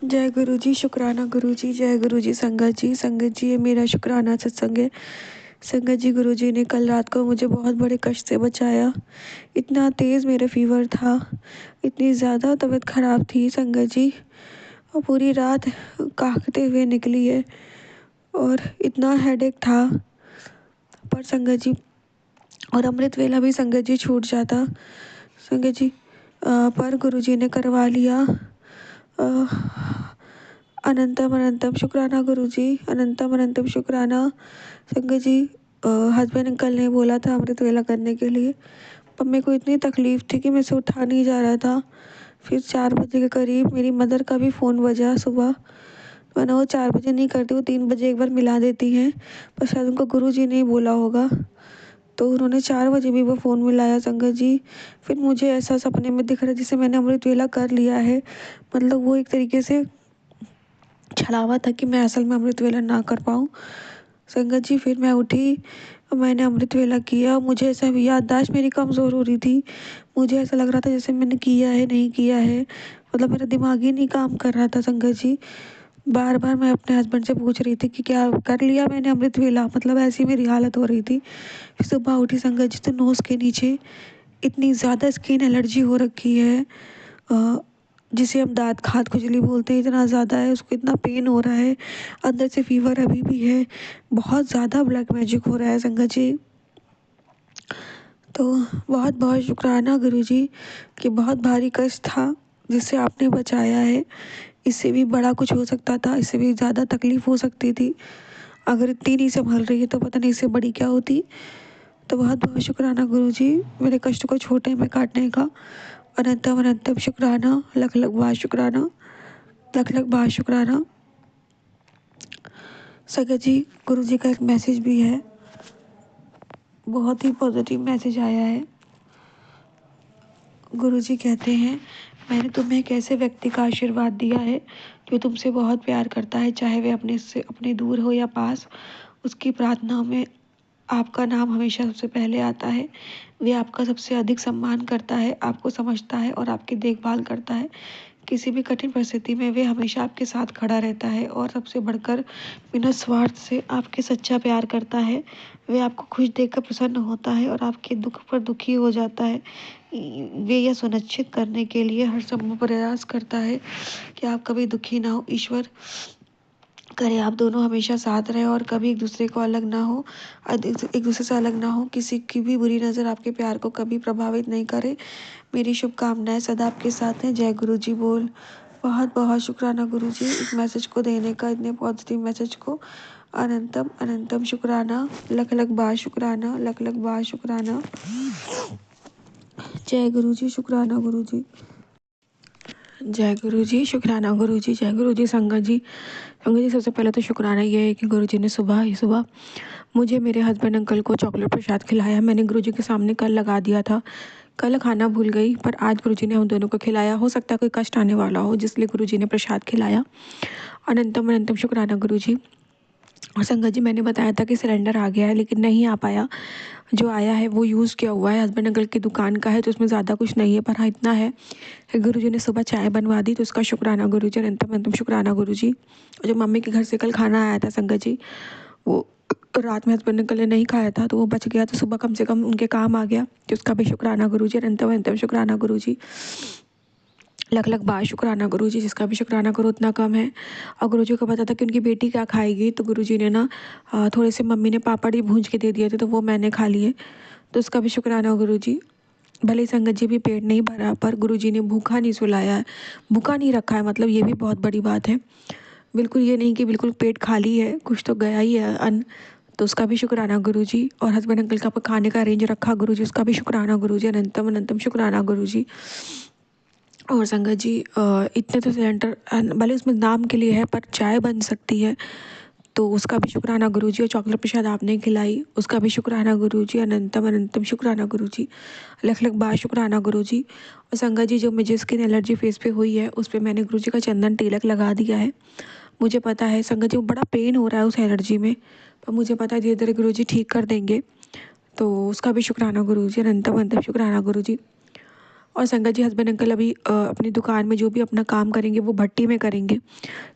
जय गुरु जी, शुक्राना गुरु जी, जय गुरु जी, संगत जी। संगत जी, ये मेरा शुक्राना सत्संग है। संगत जी, गुरु जी ने कल रात को मुझे बहुत बड़े कष्ट से बचाया। इतना तेज़ मेरा फीवर था, इतनी ज़्यादा तबीयत ख़राब थी संगत जी, और पूरी रात काँपते हुए निकली है और इतना हेडेक था। पर संगत जी, और अमृत वेला भी संगत जी छूट जाता संगत जी, पर गुरु जी ने करवा लिया। अ, अनंतम अनंतम शुक्राना गुरु जी, अनंतम अनंतम शुक्राना। संगत जी, हस्बैंड अंकल ने बोला था अमृत वेला करने के लिए, पर मेरे को इतनी तकलीफ़ थी कि मैं से उठा नहीं जा रहा था। फिर 4 बजे के करीब मेरी मदर का भी फ़ोन बजा सुबह। वरना वो 4 बजे नहीं करती, वो 3 बजे एक बार मिला देती हैं, पर शायद उनको गुरु जी ने ही बोला होगा। तो उन्होंने 4 बजे भी वो फ़ोन मिलाया संगत जी। फिर मुझे ऐसा सपने में दिख रहा है जैसे मैंने अमृत वेला कर लिया है। मतलब वो एक तरीके से छलावा था कि मैं असल में अमृत वेला ना कर पाऊँ। संगत जी, फिर मैं उठी, मैंने अमृत वेला किया। मुझे ऐसा याददाश्त मेरी कमज़ोर हो रही थी। मुझे ऐसा लग रहा था जैसे मैंने किया है, नहीं किया है। मतलब मेरा दिमाग ही नहीं काम कर रहा था संगत जी। बार-बार मैं अपने हस्बैंड से पूछ रही थी कि क्या कर लिया मैंने अमृत वेला? मतलब ऐसी मेरी हालत हो रही थी। फिर सुबह उठी संगत जी, तो नोज़ के नीचे इतनी ज़्यादा स्किन एलर्जी हो रखी है, अ, जिसे हम दाँत खाद खुजली बोलते हैं, इतना ज़्यादा है, उसको इतना पेन हो रहा है, अंदर से फ़ीवर अभी भी है, बहुत ज़्यादा ब्लैक मैजिक हो रहा है संगत जी। तो बहुत बहुत शुक्राना गुरु जी, कि बहुत भारी कष्ट था जिससे आपने बचाया है। इससे भी बड़ा कुछ हो सकता था, इससे भी ज़्यादा तकलीफ़ हो सकती थी। अगर इतनी नहीं संभल रही है तो पता नहीं इससे बड़ी क्या होती। तो बहुत बहुत शुक्राना गुरु जी, मेरे कष्ट को छोटे में काटने का। अनंतम अनंतम शुक्राना, लख लख बार शुक्राना, लख लख बार शुक्राना। संगत जी, गुरु जी का एक मैसेज भी है, बहुत ही पॉजिटिव मैसेज आया है। गुरु जी कहते हैं, मैंने तुम्हें एक ऐसे व्यक्ति का आशीर्वाद दिया है जो तुमसे बहुत प्यार करता है, चाहे वे अपने दूर हो या पास। उसकी प्रार्थना में आपका नाम हमेशा सबसे पहले आता है। वे आपका सबसे अधिक सम्मान करता है, आपको समझता है और आपकी देखभाल करता है। किसी भी कठिन परिस्थिति में वे हमेशा आपके साथ खड़ा रहता है और सबसे बढ़कर बिना स्वार्थ से आपके सच्चा प्यार करता है। वे आपको खुश देखकर प्रसन्न होता है और आपके दुख पर दुखी हो जाता है। वे यह सुनिश्चित करने के लिए हर संभव प्रयास करता है कि आप कभी दुखी ना हो। ईश्वर करे आप दोनों हमेशा साथ रहें और कभी एक दूसरे को अलग ना हो, एक दूसरे से अलग ना हो। किसी की भी बुरी नज़र आपके प्यार को कभी प्रभावित नहीं करे। मेरी शुभकामनाएं सदा आपके साथ हैं। जय गुरु जी बोल। बहुत बहुत शुक्राना गुरु जी, इस मैसेज को देने का, इतने पॉजिटिव मैसेज को। अनंतम अनंतम शुक्राना, लख लख बार शुक्राना, लख लख बार शुक्राना। जय गुरु जी, शुक्राना गुरु जी। जय गुरु जी, शुक्राना गुरु जी, जय गुरु जी। संगत जी, संगत जी, सबसे पहले तो शुक्राना ये है कि गुरु जी ने सुबह ही सुबह मुझे मेरे हस्बैंड अंकल को चॉकलेट प्रसाद खिलाया। मैंने गुरु जी के सामने कल लगा दिया था, कल खाना भूल गई, पर आज गुरु जी ने हम दोनों को खिलाया। हो सकता है कोई कष्ट आने वाला हो, जिसलिए गुरु जी ने प्रसाद खिलाया। अनंतम अनंतम शुक्राना गुरु जी। और संगत जी, मैंने बताया था कि सिलेंडर आ गया है, लेकिन नहीं आ पाया। जो आया है वो यूज़ किया हुआ है, हस्बैंड अंकल की दुकान का है, तो उसमें ज़्यादा कुछ नहीं है, पर हाँ इतना है कि गुरु जी ने सुबह चाय बनवा दी, तो उसका शुक्राना गुरु जी, अनंतम अनंतम शुक्राना गुरु जी। और जो मम्मी के घर से कल खाना आया था संगत जी, वो रात में हस्बैंड अंकल ने नहीं खाया था, तो वो बच गया, तो सुबह कम से कम उनके काम आ गया, तो उसका भी शुक्राना गुरु जी, अनंतम अनंतम शुक्राना गुरु जी। लख लख बार शुक्राना गुरु जी, जिसका भी शुक्राना करो उतना कम है। और गुरु जी को पता था कि उनकी बेटी क्या खाएगी, तो गुरु जी ने ना थोड़े से मम्मी ने पापड़ ही भूंज के दे दिए थे, तो वो मैंने खा लिए, तो उसका भी शुक्राना गुरु जी। भले ही संगत जी भी पेट नहीं भरा, पर गुरु जी ने भूखा नहीं सुलाया है, भूखा नहीं रखा है, मतलब ये भी बहुत बड़ी बात है। बिल्कुल ये नहीं कि बिल्कुल पेट खाली है, कुछ तो गया ही है अन्न, तो उसका भी शुक्राना गुरु जी। और हस्बैंड अंकल का खाने का अरेंज रखा गुरु जी, उसका भी शुक्राना गुरु जी, अनंतम अनंतम शुक्राना गुरु जी। और संगत जी, इतने तो सिलेंडर भले उसमें नाम के लिए है, पर चाय बन सकती है, तो उसका भी शुक्राना गुरु जी। और चॉकलेट प्रसाद आपने खिलाई, उसका भी शुक्राना गुरु जी, अनंतम अनंतम शुक्राना गुरु जी, लख लख बार शुक्राना गुरु जी। और संगत जी, जो मुझे स्किन एलर्जी फेस पे हुई है, उस पर मैंने गुरु जी का चंदन तिलक लगा दिया है। मुझे पता है संगत जी, वो बड़ा पेन हो रहा है उस एलर्जी में, पर मुझे पता है धीरे धीरे गुरु जी ठीक कर देंगे, तो उसका भी शुक्राना गुरु जी, अनंतम अनंतम शुक्राना गुरु जी। और संगत जी हस्बैंड अंकल अभी अपनी दुकान में जो भी अपना काम करेंगे वो भट्टी में करेंगे।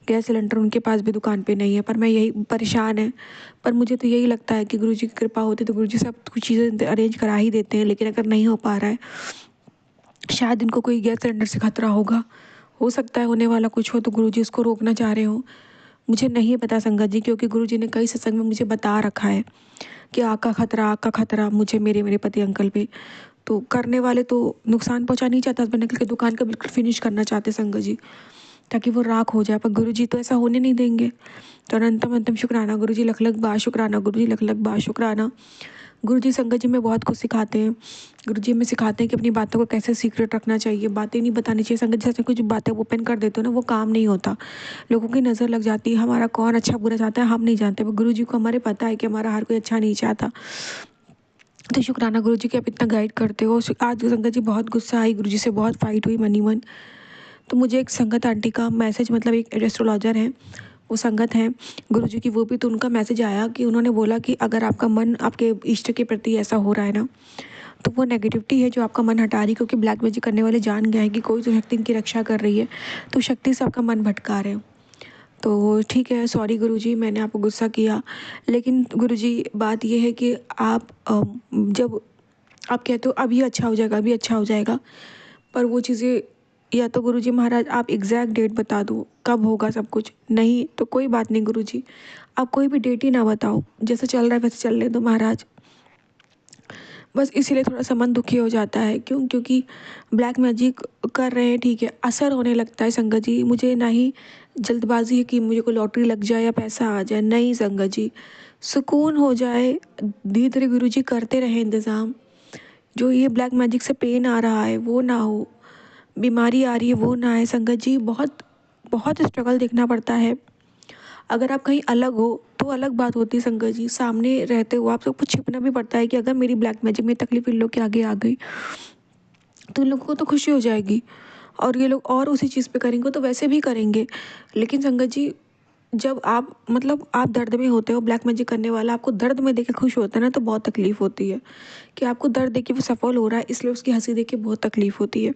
गैस सिलेंडर उनके पास भी दुकान पे नहीं है, पर मैं यही परेशान है। पर मुझे तो यही लगता है कि गुरुजी की कृपा होती तो गुरुजी सब कुछ चीज़ें अरेंज करा ही देते हैं, लेकिन अगर नहीं हो पा रहा है, शायद इनको कोई गैस सिलेंडर से खतरा होगा, हो सकता है होने वाला कुछ हो तो गुरुजी उसको रोकना चाह रहे हो। मुझे नहीं पता संगत जी, क्योंकि गुरुजी ने कई सत्संग में मुझे बता रखा है कि आग का खतरा मुझे मेरे मेरे पति अंकल पे। तो करने वाले तो नुकसान पहुंचा नहीं चाहता, हस्बैंड अंकल की दुकान का बिल्कुल फिनिश करना चाहते संगत जी, ताकि वो राख हो जाए, पर गुरुजी तो ऐसा होने नहीं देंगे। तो अनंतम अंतम शुक्राना गुरुजी, लख लख बार शुक्राना गुरुजी, लख लख बार शुक्राना। गुरुजी संगत जी में बहुत कुछ सिखाते हैं। गुरुजी हमें सिखाते हैं कि अपनी बातों को कैसे सीक्रेट रखना चाहिए, बातें नहीं बतानी चाहिए। संगत जी जैसे कुछ बातें ओपन कर देते हो ना, वो काम नहीं होता, लोगों की नज़र लग जाती है। हमारा कौन अच्छा बुरा चाहता है हम नहीं जानते, पर गुरुजी को हमारे पता है कि हमारा हर कोई अच्छा नहीं चाहता। तो शुक्राना गुरुजी कि आप इतना गाइड करते हो। आज संगत जी बहुत गुस्सा आई, गुरुजी से बहुत फाइट हुई मनी मन। तो मुझे एक संगत आंटी का मैसेज, मतलब एक एस्ट्रोलॉजर हैं, वो संगत हैं गुरुजी की, वो भी, तो उनका मैसेज आया कि उन्होंने बोला कि अगर आपका मन आपके इष्ट के प्रति ऐसा हो रहा है ना, तो वो नेगेटिविटी है जो आपका मन हटा रही है, क्योंकि ब्लैक मैजिक करने वाले जान गए हैं कि कोई तो शक्ति इनकी रक्षा कर रही है, तो शक्ति से आपका मन भटका रहे हो। तो ठीक है, सॉरी गुरुजी मैंने आपको गुस्सा किया। लेकिन गुरुजी बात ये है कि आप जब आप कहते हो अभी अच्छा हो जाएगा, अभी अच्छा हो जाएगा, पर वो चीज़ें, या तो गुरुजी महाराज आप एग्जैक्ट डेट बता दो कब होगा सब कुछ, नहीं तो कोई बात नहीं गुरुजी, आप कोई भी डेट ही ना बताओ, जैसे चल रहा है वैसे चलने दो महाराज। बस इसीलिए थोड़ा सा मन दुखी हो जाता है, क्योंकि ब्लैक मैजिक कर रहे हैं, ठीक है, असर होने लगता है संगत जी। मुझे ना ही जल्दबाजी है कि मुझे कोई लॉटरी लग जाए या पैसा आ जाए, नहीं संगत जी, सुकून हो जाए, धीरे धीरे गुरु जी करते रहे इंतज़ाम। जो ये ब्लैक मैजिक से पेन आ रहा है वो ना हो, बीमारी आ रही है वो ना आए संगत जी। बहुत बहुत स्ट्रगल देखना पड़ता है। अगर आप कहीं अलग हो तो अलग बात होती है संगत जी, सामने रहते हो आप सबको छिपना भी पड़ता है कि अगर मेरी ब्लैक मैजिक में तकलीफ इन लोग के आगे आ गई तो इन लोगों को तो खुशी हो जाएगी, और ये लोग और उसी चीज़ पे करेंगे तो वैसे भी करेंगे। लेकिन संगत जी, जब आप, मतलब आप दर्द में होते हो, ब्लैक मैजिक करने वाला आपको दर्द में देख के खुश होता है ना, तो बहुत तकलीफ होती है कि आपको दर्द देख के वो सफल हो रहा है, इसलिए उसकी हंसी देख के बहुत तकलीफ होती है।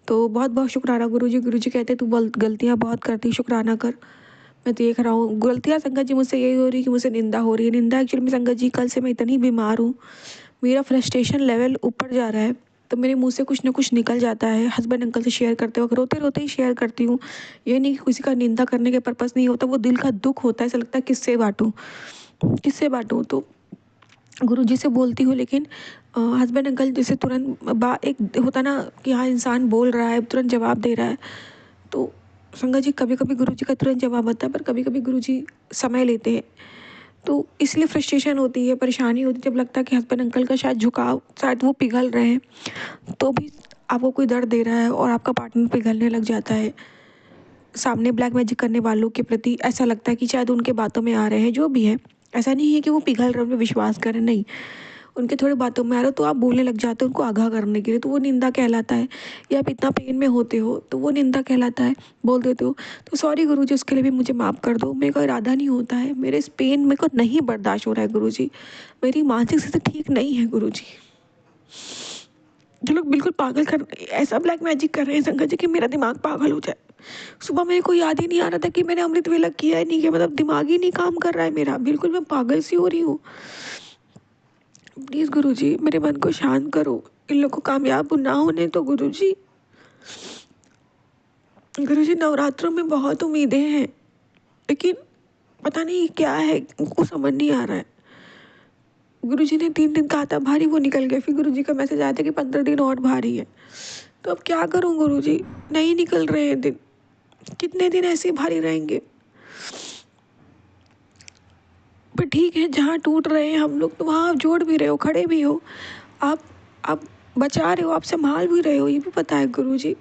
तो बहुत बहुत शुक्राना गुरुजी। गुरुजी कहते हैं तू गलतियाँ बहुत करती, शुक्राना कर। मैं देख रहा हूँ गलतियाँ संगत जी मुझसे यही हो रही है कि मुझसे निंदा हो रही है। निंदा एक्चुअली में संगत जी, कल से मैं इतनी बीमार हूँ, मेरा फ्रस्ट्रेशन लेवल ऊपर जा रहा है, तो मेरे मुंह से कुछ ना कुछ निकल जाता है। हस्बैंड अंकल से शेयर करते वक्त रोते रोते ही शेयर करती हूँ। ये नहीं कि किसी का निंदा करने के पर्पज़ नहीं होता, वो दिल का दुख होता है, ऐसा लगता है किससे बांटूँ, किससे बांटूँ। तो गुरुजी से बोलती हूँ, लेकिन हस्बैंड अंकल जैसे तुरंत एक होता ना कि हाँ इंसान बोल रहा है तुरंत जवाब दे रहा है, तो संगत जी कभी कभी गुरुजी का तुरंत जवाब आता है, पर कभी कभी गुरुजी समय लेते हैं। तो इसलिए फ्रस्ट्रेशन होती है, परेशानी होती है, जब लगता है कि हस्बैंड अंकल का शायद झुकाव, शायद वो पिघल रहे हैं, तो भी आपको कोई दर्द दे रहा है और आपका पार्टनर पिघलने लग जाता है सामने ब्लैक मैजिक करने वालों के प्रति। ऐसा लगता है कि शायद उनके बातों में आ रहे हैं, जो भी है, ऐसा नहीं है कि वो पिघल रहे हैं, उन पर विश्वास करें, नहीं, उनके थोड़े बातों में आ रहे हो तो आप बोलने लग जाते हो उनको आगाह करने के लिए, तो वो निंदा कहलाता है। या आप इतना पेन में होते हो तो वो निंदा कहलाता है, बोल देते हो। तो सॉरी गुरुजी, उसके लिए भी मुझे माफ़ कर दो, मेरे को इरादा नहीं होता है, मेरे इस पेन मेरे को नहीं बर्दाश्त हो रहा है गुरुजी, मेरी मानसिक स्थिति ठीक नहीं है गुरुजी। जो लोग बिल्कुल पागल कर, ऐसा ब्लैक मैजिक कर रहे हैं संगत जी कि मेरा दिमाग पागल हो जाए। सुबह मेरे को याद ही नहीं आ रहा था कि मैंने अमृत वेला किया ही नहीं किया, मतलब दिमाग ही नहीं काम कर रहा है मेरा, बिल्कुल मैं पागल सी हो रही हूँ। प्लीज़ गुरुजी मेरे मन को शांत करो, इन लोग को कामयाब ना होने तो गुरुजी। गुरुजी नवरात्रों में बहुत उम्मीदें हैं, लेकिन पता नहीं क्या है, उनको समझ नहीं आ रहा है। गुरुजी ने 3 दिन कहा था भारी, वो निकल गया, फिर गुरुजी का मैसेज आया था कि 15 दिन और भारी है। तो अब क्या करूं गुरुजी, नहीं निकल रहे हैं दिन, कितने दिन ऐसे ही भारी रहेंगे। पर ठीक है, जहाँ टूट रहे हैं हम लोग तो वहाँ आप जोड़ भी रहे हो, खड़े भी हो, आप बचा रहे हो, आप संभाल भी रहे हो, ये भी पता है गुरुजी।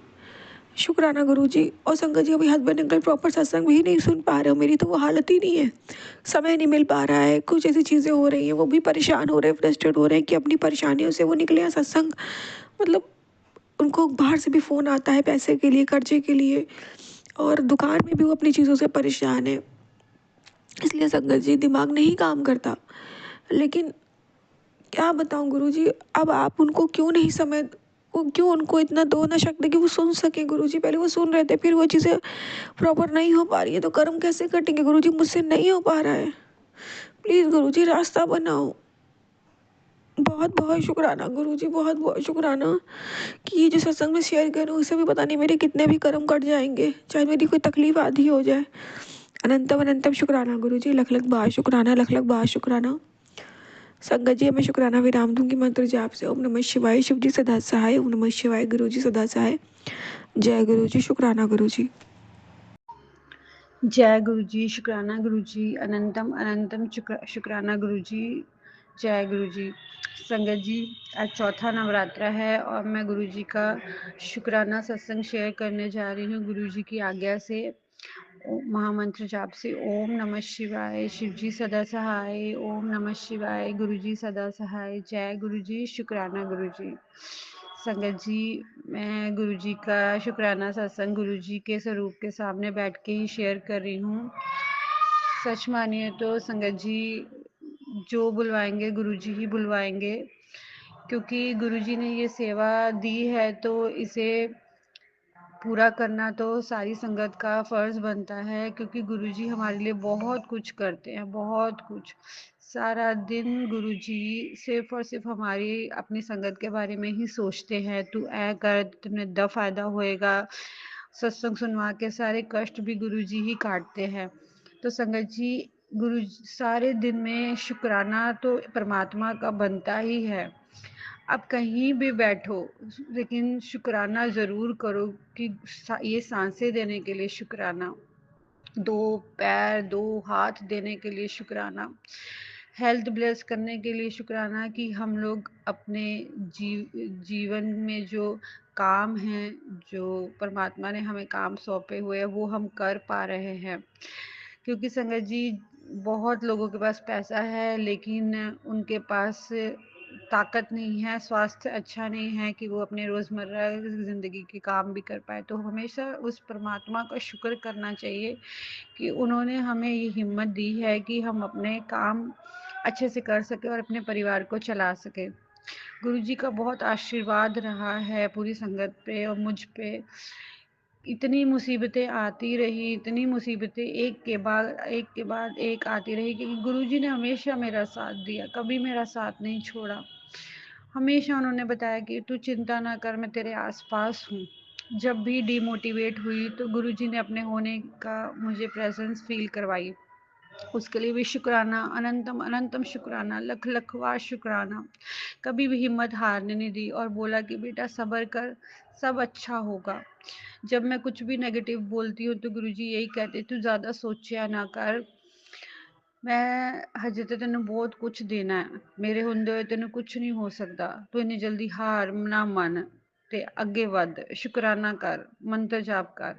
शुक्राना गुरुजी। और संगत जी, अभी हस्बैंड अंकल प्रॉपर सत्संग भी नहीं सुन पा रहे हो, मेरी तो वो हालत ही नहीं है, समय नहीं मिल पा रहा है, कुछ ऐसी चीज़ें हो रही हैं, वो भी परेशान हो रहे हैं, फ्रस्ट्रेट हो रहे हैं कि अपनी परेशानियों से वो निकले हैं सत्संग, मतलब उनको बाहर से भी फ़ोन आता है पैसे के लिए, कर्जे के लिए, और दुकान में भी वो अपनी चीज़ों से परेशान है। इसलिए संगत जी दिमाग नहीं काम करता। लेकिन क्या बताऊं गुरुजी, अब आप उनको क्यों नहीं समय वो क्यों उनको इतना दो ना शक्ति कि वो सुन सके गुरुजी। पहले वो सुन रहे थे, फिर वो चीज़ें प्रॉपर नहीं हो पा रही है तो कर्म कैसे कटेंगे गुरुजी। मुझसे नहीं हो पा रहा है, प्लीज़ गुरुजी रास्ता बनाओ। बहुत बहुत शुक्राना गुरुजी, बहुत बहुत शुक्राना कि ये जो सत्संग में शेयर करूँ उससे भी पता नहीं मेरे कितने भी कर्म कट जाएंगे, चाहे मेरी कोई तकलीफ आधी हो जाए। अनंतम अनंतम शुक्राना गुरुजी, लख लख बार शुक्राना, लख लख बार शुक्राना। संगत जी मैं शुक्राना विराम दूंगी मंत्र जाप से। ओम नमः शिवाय। शिव जी सदा सहाय। ओम नमः शिवाय। गुरु जी सदा सहाय। जय गुरु जी। शुक्राना गुरु जी। जय गुरु जी। शुक्राना गुरु जी। अनंतम अनंतम शुक्राना गुरु जी। जय गुरु जी। संगत जी आज चौथा नवरात्रा है और मैं गुरु जी का शुक्राना सत्संग शेयर करने जा रही हूँ गुरु जी की आज्ञा से। महामंत्र जाप से ओम नमः शिवाय। शिव जी सदा सहाय। ओम नमः शिवाय। गुरु जी सदा सहाय। जय गुरु जी। शुक्राना गुरु जी। संगत जी मैं गुरु जी का शुक्राना सत्संग गुरु जी के स्वरूप के सामने बैठ के ही शेयर कर रही हूँ। सच मानिए तो संगत जी जो बुलवाएंगे गुरु जी ही बुलवाएंगे, क्योंकि गुरु जी ने ये सेवा दी है तो इसे पूरा करना तो सारी संगत का फर्ज बनता है, क्योंकि गुरुजी हमारे लिए बहुत कुछ करते हैं, बहुत कुछ। सारा दिन गुरुजी सिर्फ और सिर्फ हमारी अपनी संगत के बारे में ही सोचते हैं। तू ऐ कर तुम्हें द फायदा होएगा। सत्संग सुनवा के सारे कष्ट भी गुरुजी ही काटते हैं। तो संगत जी गुरु सारे दिन में शुक्राना तो परमात्मा का बनता ही है। आप कहीं भी बैठो लेकिन शुक्राना ज़रूर करो कि ये सांसें देने के लिए शुक्राना, दो पैर दो हाथ देने के लिए शुक्राना, हेल्थ ब्लेस करने के लिए शुक्राना कि हम लोग अपने जीवन में जो काम हैं, जो परमात्मा ने हमें काम सौंपे हुए हैं वो हम कर पा रहे हैं। क्योंकि संगत जी बहुत लोगों के पास पैसा है लेकिन उनके पास ताकत नहीं है, स्वास्थ्य अच्छा नहीं है कि वो अपने रोज़मर्रा ज़िंदगी के काम भी कर पाए। तो हमेशा उस परमात्मा का शुक्र करना चाहिए कि उन्होंने हमें ये हिम्मत दी है कि हम अपने काम अच्छे से कर सकें और अपने परिवार को चला सकें। गुरुजी का बहुत आशीर्वाद रहा है पूरी संगत पे और मुझ पे। इतनी मुसीबतें आती रही, इतनी मुसीबतें एक के बाद एक आती रही, क्योंकि गुरुजी ने हमेशा मेरा साथ दिया, कभी मेरा साथ नहीं छोड़ा। हमेशा उन्होंने बताया कि तू चिंता ना कर, मैं तेरे आसपास हूँ। जब भी डिमोटिवेट हुई तो गुरुजी ने अपने होने का मुझे प्रेजेंस फील करवाई। उसके लिए भी शुक्राना, अनंतम अनंतम शुक्राना, लख लख बार शुक्राना। कभी भी हिम्मत हारने नहीं दी और बोला कि बेटा सब्र कर, सब अच्छा होगा। जब मैं कुछ भी नेगेटिव बोलती हूँ तो गुरुजी यही कहते तू ज़्यादा सोचा ना कर, मैं हजे तो तेन बहुत कुछ देना है, मेरे होंदे होए तेन कुछ नहीं हो सकता, तू इन्नी जल्दी हार ना मन ते अगे वध, शुकराना कर, मंत्र जाप कर।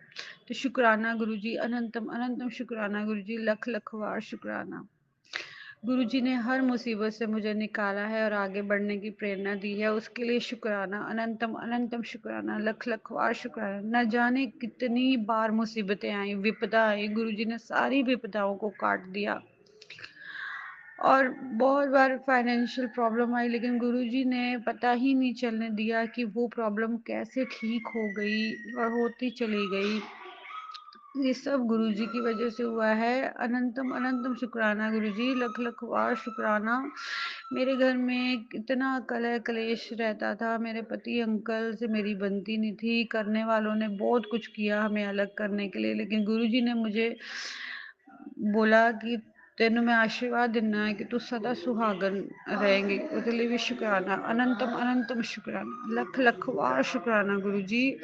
तो शुकराना गुरु जी, अनंतम अनंतम शुकराना गुरु जी, लख लख बार शुकराना। गुरु जी ने हर मुसीबत से मुझे निकाला है और आगे बढ़ने की प्रेरणा दी है, उसके लिए शुक्राना, अनंतम अनंतम शुक्राना, लख लख बार शुक्राना। न जाने कितनी बार मुसीबतें आई, विपदा आई, गुरु जी ने सारी विपदाओं को काट दिया। और बहुत बार फाइनेंशियल प्रॉब्लम आई, लेकिन गुरुजी ने पता ही नहीं चलने दिया कि वो प्रॉब्लम कैसे ठीक हो गई और होती चली गई। ये सब गुरुजी की वजह से हुआ है। अनंतम अनंतम शुक्राना गुरुजी, लख लख बार शुक्राना। मेरे घर में इतना कलह कलेश रहता था, मेरे पति अंकल से मेरी बनती नहीं थी। करने वालों ने बहुत कुछ किया हमें अलग करने के लिए, लेकिन गुरुजी ने मुझे बोला कि तेन मैं आशीर्वाद देना है कि तू सदा सुहागन रहेंगी। उसके लिए भी शुक्राना, अनंतम अनंतम शुक्राना, लख लख बार शुक्राना गुरु जी।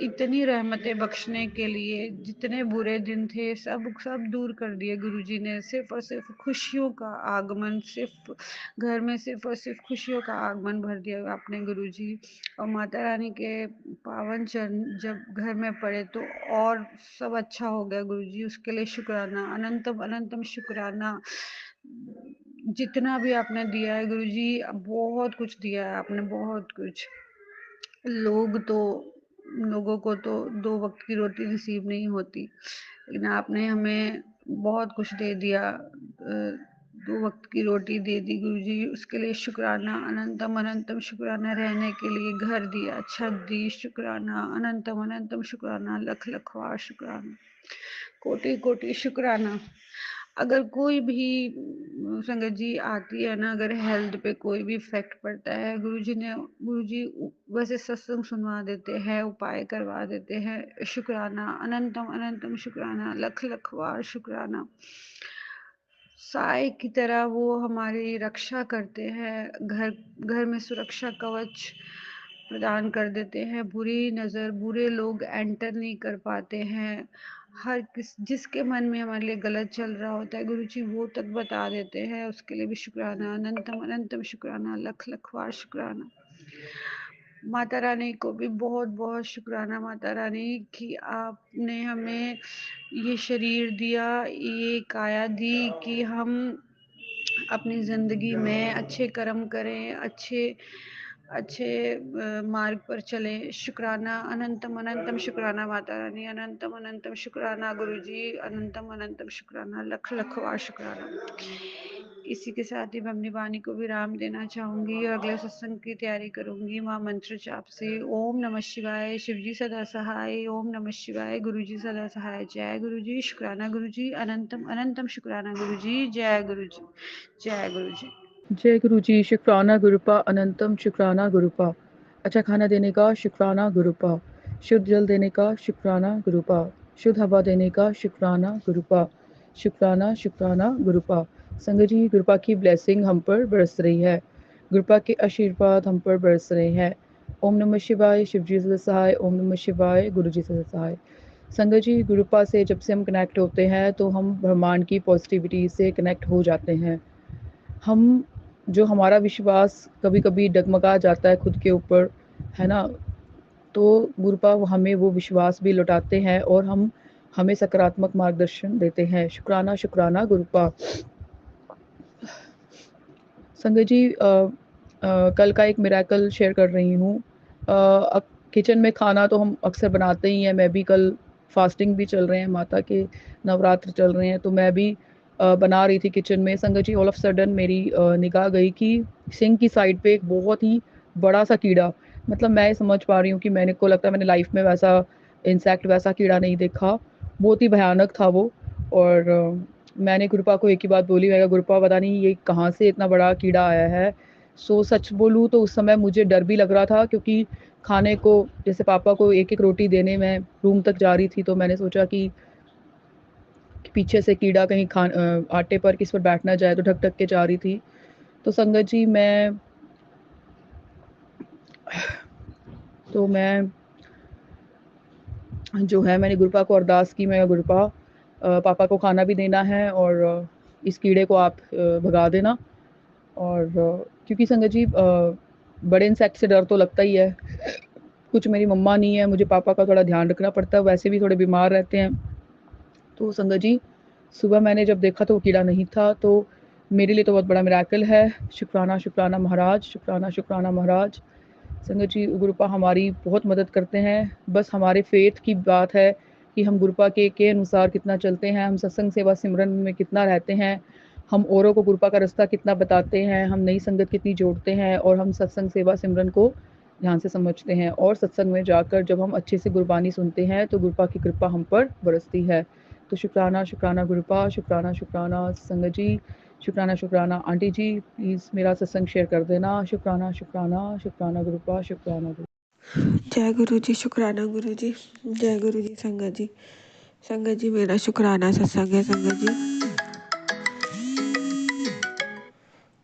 इतनी रहमतें बख्शने के लिए, जितने बुरे दिन थे सब सब दूर कर दिए गुरु जी ने। सिर्फ और सिर्फ खुशियों का आगमन, सिर्फ घर में सिर्फ और सिर्फ खुशियों का आगमन भर दिया आपने गुरु जी। और माता रानी के पावन चरण जब घर में पड़े तो और सब अच्छा हो गया गुरु जी, उसके लिए शुक्राना, अनंतम अनंतम शुक्राना। जितना भी आपने दिया है गुरु जी, बहुत कुछ दिया है आपने, बहुत कुछ। लोगों को तो 2 वक़्त की रोटी नसीब नहीं होती, लेकिन आपने हमें बहुत कुछ दे दिया। 2 वक्त की रोटी दे दी गुरुजी, उसके लिए शुक्राना, अनंतम अनंतम शुक्राना। रहने के लिए घर दिया, छत दी, शुक्राना, अनंतम अनंतम शुक्राना, लख लख बार शुक्राना, कोटि कोटि शुक्राना। अगर कोई भी संगत जी आती है ना, अगर हेल्थ पे कोई भी इफेक्ट पड़ता है, गुरुजी वैसे सत्संग सुनवा देते हैं, उपाय करवा देते हैं। शुक्राना, अनंतम अनंतम शुक्राना, लख लख बार शुक्राना। साय की तरह वो हमारी रक्षा करते हैं, घर में सुरक्षा कवच प्रदान कर देते हैं। बुरी नज़र, बुरे लोग एंटर नहीं कर पाते हैं। जिसके मन में हमारे लिए गलत चल रहा होता है, गुरुजी वो तक बता देते हैं। उसके लिए भी शुक्राना, अनंतम अनंतम शुक्राना, लख लख बार शुक्राना। माता रानी को भी बहुत बहुत शुक्राना, माता रानी कि आपने हमें ये शरीर दिया, ये काया दी कि हम अपनी ज़िंदगी में अच्छे कर्म करें, अच्छे अच्छे मार्ग पर चलें। शुक्राना, अनंतम अनंतम शुक्राना माता रानी, अनंतम अनंतम शुक्राना गुरुजी, अनंतम अनंतम शुक्राना, लख लख बार शुक्राना। इसी के साथ ही मैं अपनी वाणी को विराम देना चाहूंगी और अगले सत्संग की तैयारी करूंगी माँ मंत्र जाप से। ओम नमः शिवाय, शिवजी सदा सहाय। ओम नमः शिवाय, गुरुजी सदा सहाय। जय गुरुजी, शुक्राना गुरुजी, अनंतम अनंतम शुक्राना गुरुजी। जय गुरुजी, जय गुरुजी। जय गुरु जी। शुक्राना गुरुपा, अनंतम शुक्राना गुरुपा। अच्छा खाना देने का शुक्राना गुरुपा। शुद्ध जल देने का शुक्राना गुरुपा। शुद्ध हवा देने का शुक्राना गुरुपा। शुक्राना शुक्राना गुरुपा। संगत जी, गुरुपा की ब्लेसिंग हम पर बरस रही है, गुरुपा के आशीर्वाद हम पर बरस रहे हैं। ओम नमः शिवाय, शिवजी सदा सहाय। ओम नमः शिवाय, गुरु जी सदा सहाय। संगत जी, गुरुपा से जब से हम कनेक्ट होते हैं तो हम ब्रह्मांड की पॉजिटिविटी से कनेक्ट हो जाते हैं। हम जो हमारा विश्वास कभी कभी डगमगा जाता है खुद के ऊपर, है ना, तो गुरुपा हमें वो विश्वास भी लौटाते हैं और हमें सकारात्मक मार्गदर्शन देते हैं। शुक्राना शुक्राना गुरुपा। संगत जी, कल का एक मिरेकल शेयर कर रही हूँ। किचन में खाना तो हम अक्सर बनाते ही हैं। मैं भी कल फास्टिंग भी चल रहे हैं, माता के नवरात्र चल रहे हैं, तो मैं भी बना रही थी किचन में। संगत जी, ऑल ऑफ सडन मेरी निगाह गई कि सिंक की साइड पे एक बहुत ही बड़ा सा कीड़ा, मतलब मैं समझ पा रही हूँ कि मैंने को लगता है मैंने लाइफ में वैसा इंसेक्ट, वैसा कीड़ा नहीं देखा। बहुत ही भयानक था वो। और मैंने गुरुपा को एक ही बात बोली, मैं कहा गुरुपा पता नहीं ये कहाँ से इतना बड़ा कीड़ा आया है। सो सच बोलूँ तो उस समय मुझे डर भी लग रहा था, क्योंकि खाने को जैसे पापा को एक एक रोटी देने में रूम तक जा रही थी, तो मैंने सोचा कि पीछे से कीड़ा कहीं आटे पर किस पर बैठ ना जाए, तो ढक ढक के जा रही थी। तो संगत जी, मैं जो है मैंने गुरुपा को अरदास की, मैं गुरुपा पापा को खाना भी देना है और इस कीड़े को आप भगा देना। और क्योंकि संगत जी, बड़े इंसेक्ट से डर तो लगता ही है। कुछ मेरी मम्मा नहीं है, मुझे पापा का थोड़ा ध्यान रखना पड़ता है, वैसे भी थोड़े बीमार रहते हैं। तो संगत जी, सुबह मैंने जब देखा तो वो कीड़ा नहीं था, तो मेरे लिए तो बहुत बड़ा मिरेकल है। शुक्राना शुक्राना महाराज, शुक्राना शुक्राना महाराज। संगत जी, गुरुपा हमारी बहुत मदद करते हैं। बस हमारे फेथ की बात है कि हम गुरुपा के अनुसार कितना चलते हैं, हम सत्संग सेवा सिमरन में कितना रहते हैं, हम औरों को गुरुपा का रास्ता कितना बताते हैं, हम नई संगत कितनी जोड़ते हैं, और हम सत्संग सेवा सिमरन को ध्यान से समझते हैं। और सत्संग में जाकर जब हम अच्छे से गुरबानी सुनते हैं तो गुरुपा की कृपा हम पर बरसती है। तो शुक्राना शुक्राना गुरुपा, शुक्राना शुक्राना संगत जी, शुक्राना शुक्राना आंटी जी, प्लीज़ मेरा सत्संग शेयर कर देना। शुक्राना शुक्राना, शुक्राना गुरुपा, शुक्राना गुरु। जय गुरु जी, शुक्राना गुरु जी। जय गुरु जी। संगत जी, संगत जी, मेरा शुक्राना सत्संग है। संगत जी,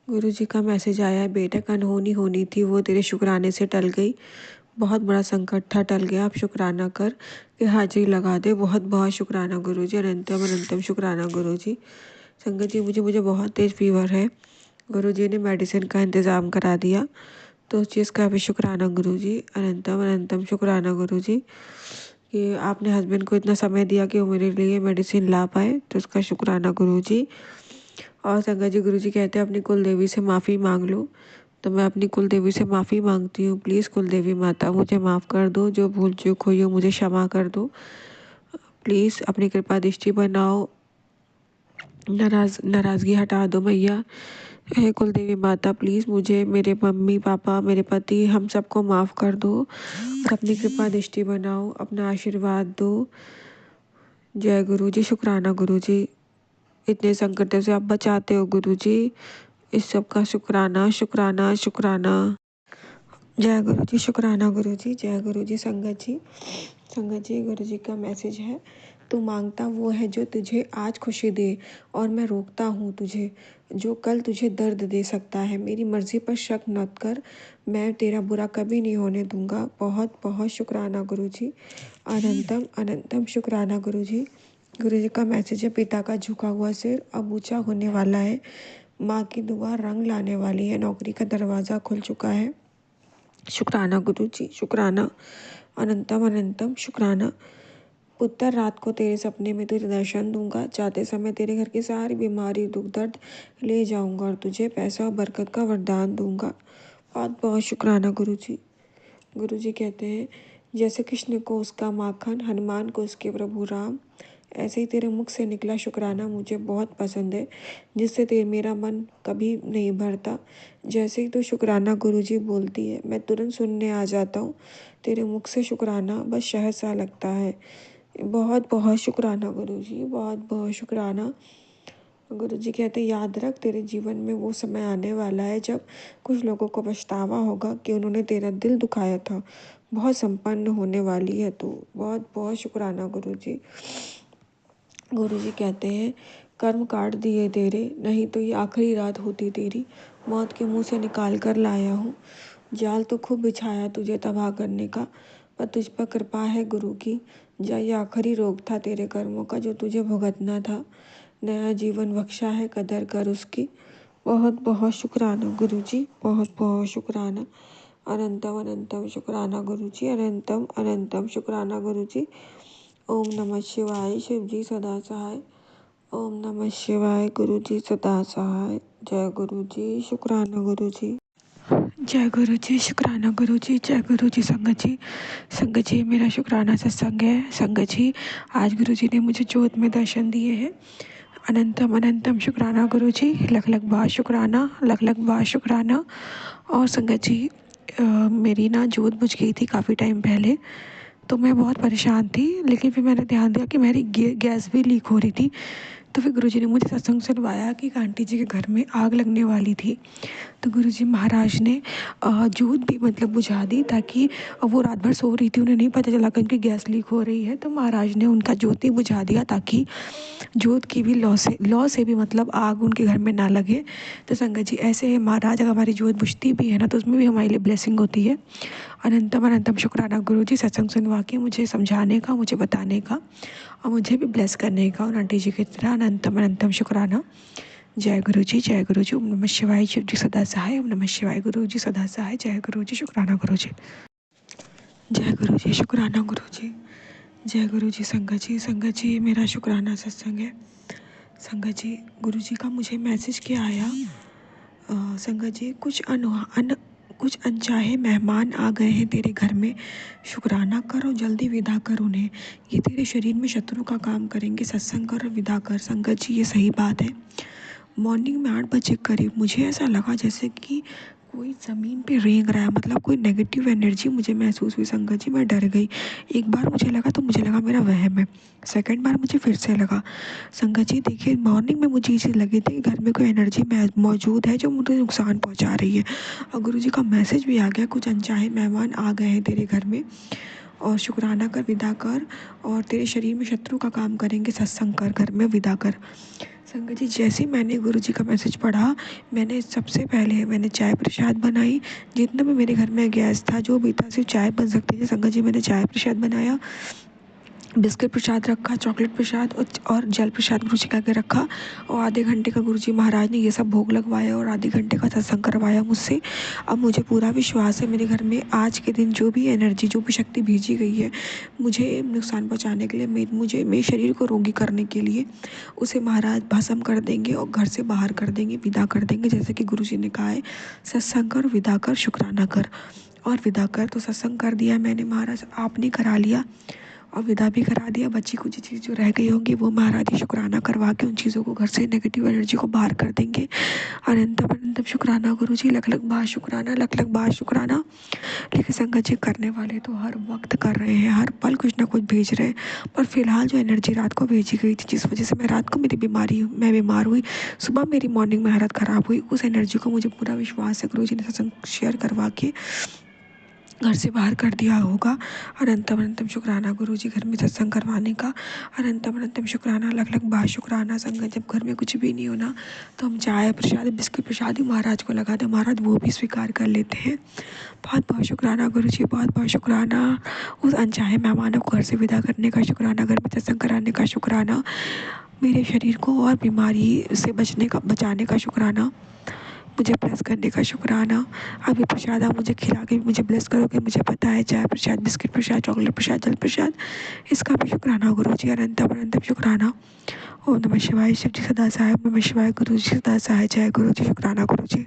गुरु जी का मैसेज आया है, बेटा का अनहोनी होनी थी, वो तेरे शुक्राने से टल गई। बहुत बड़ा संकट था, टल गया। अब शुक्राना कर के हाजिरी लगा दे। बहुत बहुत शुक्राना गुरु जी, अनंतम अनंतम शुक्राना गुरु जी। संगत जी, मुझे बहुत तेज़ फीवर है। गुरु जी ने मेडिसिन का इंतज़ाम करा दिया, तो उस चीज़ का भी शुक्राना गुरु जी, अनंतम अनंतम शुक्राना गुरु जी कि आपने हस्बैंड को इतना समय दिया कि वो मेरे लिए मेडिसिन ला पाए, तो उसका शुक्राना गुरु जी। और संगत जी, गुरु जी कहते हैं अपनी कुल देवी से माफ़ी मांग लो, तो मैं अपनी कुल देवी से माफ़ी मांगती हूँ। प्लीज़ कुल देवी माता मुझे माफ़ कर दो, जो भूल चूक हुई हो मुझे क्षमा कर दो। प्लीज़ अपनी कृपा दृष्टि बनाओ नाराज़गी हटा दो मैया। हे कुल देवी माता, प्लीज़ मुझे, मेरे मम्मी पापा, मेरे पति, हम सबको माफ़ कर दो और अपनी कृपा दृष्टि बनाओ, अपना आशीर्वाद दो। जय गुरु जी। शुक्राना गुरु जी, इतने संकटों से आप बचाते हो गुरु जी। इस सब का शुक्राना शुक्राना शुक्राना। जय गुरु जी। शुक्राना गुरु जी। जय गुरु जी। संगत जी गुरु जी का मैसेज है, तू मांगता वो है जो तुझे आज खुशी दे, और मैं रोकता हूँ तुझे जो कल तुझे दर्द दे सकता है। मेरी मर्जी पर शक मत कर, मैं तेरा बुरा कभी नहीं होने दूंगा। बहुत बहुत शुक्राना गुरु जी। अनंतम अनंतम शुक्राना गुरु जी। गुरु जी का मैसेज है, पिता का झुका हुआ सिर अब ऊंचा होने वाला है। माँ की दुआ रंग लाने वाली है। नौकरी का दरवाज़ा खुल चुका है। शुक्राना गुरु जी। शुक्राना। अनंतम अनंतम शुक्राना। पुत्र, रात को तेरे सपने में तुझे दर्शन दूंगा। जाते समय तेरे घर की सारी बीमारी दुख दर्द ले जाऊंगा और तुझे पैसा और बरकत का वरदान दूंगा। बहुत बहुत शुक्राना गुरु जी। गुरु जी कहते हैं, जैसे कृष्ण को उसका माखन, हनुमान को उसके प्रभु राम, ऐसे ही तेरे मुख से निकला शुक्राना मुझे बहुत पसंद है, जिससे तेरे मेरा मन कभी नहीं भरता। जैसे ही तो शुक्राना गुरु जी बोलती है, मैं तुरंत सुनने आ जाता हूँ। तेरे मुख से शुक्राना बस शहद सा लगता है। बहुत बहुत शुक्राना गुरु जी। बहुत बहुत शुक्राना। गुरु जी कहते, याद रख, तेरे जीवन में वो समय आने वाला है जब कुछ लोगों को पछतावा होगा कि उन्होंने तेरा दिल दुखाया था। बहुत संपन्न होने वाली है तू। बहुत बहुत शुक्राना गुरु जी। गुरु जी कहते हैं, कर्म काट दिए तेरे, नहीं तो ये आखिरी रात होती तेरी। मौत के मुंह से निकाल कर लाया हूँ। जाल तो खूब बिछाया तुझे तबाह करने का, पर तुझ पर कृपा है गुरु की। जा, ये आखिरी रोग था तेरे कर्मों का जो तुझे भुगतना था। नया जीवन बख्शा है, कदर कर उसकी। बहुत बहुत शुक्राना गुरु जी। बहुत बहुत शुक्राना। अनंतम अनंतम शुक्राना गुरु जी। अनंतम अनंतम शुक्राना गुरु जी। ओम नमः शिवाय। शिव जी सदा सहाय। ओम नमः शिवाय। गुरु जी सदा सहाय। जय गुरु जी। शुक्राना गुरु जी। जय गुरु जी। शुक्राना गुरु जी। जय गुरु जी। संगत जी, संगत जी मेरा शुक्राना सत्संग है। संगत जी, आज गुरु जी ने मुझे जोत में दर्शन दिए हैं। अनंतम अनंतम शुक्राना गुरु जी। लख लख बार शुक्राना, लख लख बार शुक्राना। और संगत जी, मेरी ना जोत बुझ गई थी काफ़ी टाइम पहले, तो मैं बहुत परेशान थी। लेकिन फिर मैंने ध्यान दिया कि मेरी गैस भी लीक हो रही थी। तो फिर गुरुजी ने मुझे सत्संग सुनवाया कि एक आंटी जी के घर में आग लगने वाली थी। तो गुरुजी महाराज ने जोत भी मतलब बुझा दी, ताकि वो रात भर सो रही थी, उन्हें नहीं पता चला कि उनकी गैस लीक हो रही है। तो महाराज ने उनका जोत ही बुझा दिया, ताकि जोत की भी लॉ से भी मतलब आग उनके घर में ना लगे। तो संगत जी, ऐसे है महाराज, अगर हमारी जोत बुझती भी है ना, तो उसमें भी हमारे लिए ब्लेसिंग होती है। अनंतम अनंतम शुक्राना गुरु जी, सत्संग सुनवा के मुझे समझाने का, मुझे बताने का और मुझे भी ब्लेस करने का, और आंटी जी की तरह अनंतम अनंतम शुक्राना। जय गुरु जी। जय गुरु जी। ओम नमः शिवाय। शिव जी सदा सहाय। ओम नमः शिवाय। गुरु जी सदा सहाय। जय गुरु जी। शुक्राना गुरु जी। जय गुरु जी। शुक्राना गुरु जी। जय गुरु जी। संगत जी मेरा शुक्राना सत्संग है। संगत जी, गुरु जी का मुझे मैसेज क्या आया, संगत जी, कुछ अनचाहे मेहमान आ गए हैं तेरे घर में। शुक्राना कर और जल्दी विदा कर उन्हें। ये तेरे शरीर में शत्रु का काम करेंगे। सत्संग कर और विदा कर। संगत जी, ये सही बात है। मॉर्निंग में 8 बजे करीब मुझे ऐसा लगा जैसे कि कोई ज़मीन पे रेंग रहा है, मतलब कोई नेगेटिव एनर्जी मुझे महसूस हुई। संगत जी, मैं डर गई। एक बार मुझे लगा तो मुझे लगा मेरा वहम है। सेकंड बार मुझे फिर से लगा। संगत जी देखिए, मॉर्निंग में मुझे ये चीज़ लगी थी कि घर में कोई एनर्जी मौजूद है जो मुझे नुकसान पहुंचा रही है। और गुरु जी का मैसेज भी आ गया, कुछ अनचाहे मेहमान आ गए हैं तेरे घर में, और शुक्राना कर, विदा कर, और तेरे शरीर में शत्रु का काम करेंगे। सत्संग कर, घर में विदा कर। संगत जी, जैसे ही मैंने गुरु जी का मैसेज पढ़ा, मैंने सबसे पहले मैंने चाय प्रसाद बनाई। जितना भी मेरे घर में गैस था, जो भी था, सिर्फ चाय बन सकती थी। संगत जी, मैंने चाय प्रसाद बनाया, बिस्किट प्रसाद रखा, चॉकलेट प्रसाद और जल प्रसाद गुरु जी का आगे रखा। और आधे घंटे का गुरु जी महाराज ने ये सब भोग लगवाया और आधे घंटे का सत्संग करवाया मुझसे। अब मुझे पूरा विश्वास है, मेरे घर में आज के दिन जो भी एनर्जी, जो भी शक्ति भेजी गई है मुझे नुकसान पहुंचाने के लिए, मेरे शरीर को रोगी करने के लिए, उसे महाराज भस्म कर देंगे और घर से बाहर कर देंगे, विदा कर देंगे। जैसे कि गुरु जी ने कहा है, सत्संग कर, विदा कर, शुक्राना कर और विदा कर। तो सत्संग कर दिया मैंने महाराज, आपने करा लिया। और विदा भी करा दिया। बच्ची कुछ चीज़ जो रह गई होंगी वो महाराज जी शुक्राना करवा के उन चीज़ों को घर से नेगेटिव एनर्जी को बाहर कर देंगे। अनंतम अनंतम शुक्राना गुरु जी, लख लख बार शुक्राना, लख लख बार शुक्राना। लेकिन संगत जी करने वाले तो हर वक्त कर रहे हैं, हर पल कुछ ना कुछ भेज रहे हैं। पर फिलहाल जो एनर्जी रात को भेजी गई थी, जिस वजह से मैं रात को मैं बीमार हुई, सुबह मेरी मॉर्निंग में हालत ख़राब हुई, उस एनर्जी को मुझे पूरा विश्वास है गुरु जी ने सत्संग शेयर करवा के घर से बाहर कर दिया होगा। अनंतम अनंतम शुक्राना गुरु जी घर में सत्संग करवाने का। अनंतम अनंतम शुक्राना, लख लख बार शुक्राना। संगत जब घर में कुछ भी नहीं होना तो हम चाय प्रसाद बिस्किट प्रसाद ही महाराज को लगा दें, महाराज वो भी स्वीकार कर लेते हैं। बहुत बहुत शुक्राना गुरु जी, बहुत बहुत शुक्राना। उस अनचाहे मेहमानों को घर से विदा करने का शुक्राना, घर में सत्संग कराने का शुक्राना, मेरे शरीर को और बीमारी से बचाने का शुक्राना, मुझे ब्लेस करने का शुक्राना। अभी प्रसाद आप मुझे खिला के मुझे ब्लेस करोगे, मुझे पता है, चाय प्रसाद बिस्किट प्रसाद चॉकलेट प्रसाद जल प्रसाद, इसका भी शुक्राना गुरु जी, अनंतम अनंतम शुक्राना। ओम नमः शिवाय। शिव जी सदा सहाय। ओम नमः शिवाय। गुरु जी सदा सहाय। जय गुरु जी। शुक्राना गुरु जी।